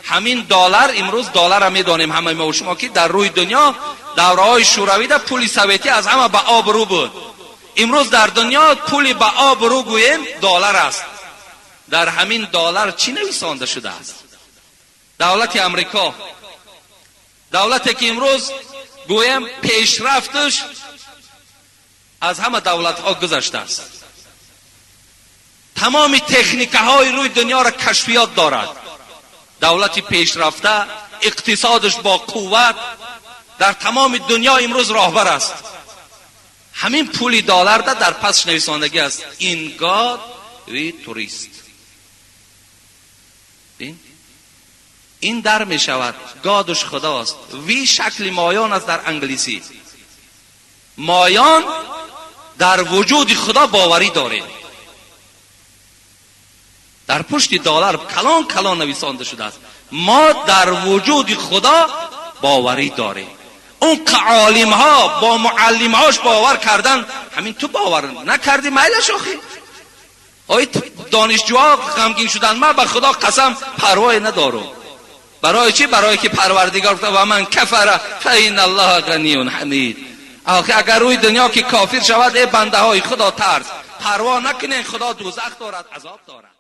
همین دلار، امروز دلار هم میدانیم همه ما و شما که در روی دنیا دوره‌های شوروی در پول سوویتی از همه به آب رو بود. امروز در دنیا پول به آب رو گوییم دلار است. در همین دلار چی نویسانده شده است؟ دولت امریکا، دولتی که امروز گویم پیشرفتش از همه دولت ها گذشته است، تمام تکنیک های روی دنیا را کشفیات دارد، دولتی پیشرفته، اقتصادش با قوت در تمام دنیا امروز راهبر است. همین پول دلار در پس نویسندگی است این گاد وی توریست. این در می شود گادش خداست، وی شکل مایان است در انگلیسی. مایان در وجود خدا باوری داره. در پشت دلار کلان کلان نویسنده شده است ما در وجود خدا باوری داریم. اون که عالم ها با معلم هاش باور کردن، همین تو باور نکردی میلش آخی. آی دانشجوها غمگین شدن، من به خدا قسم پروایی ندارم. برای چی؟ برای که پروردگار گفت و من کفر فإن الله غنی حمید. اگر روی دنیا که کافر شود ای بنده های خدا ترس، پروا نکنین، خدا دوزخ دارد، عذاب دارد.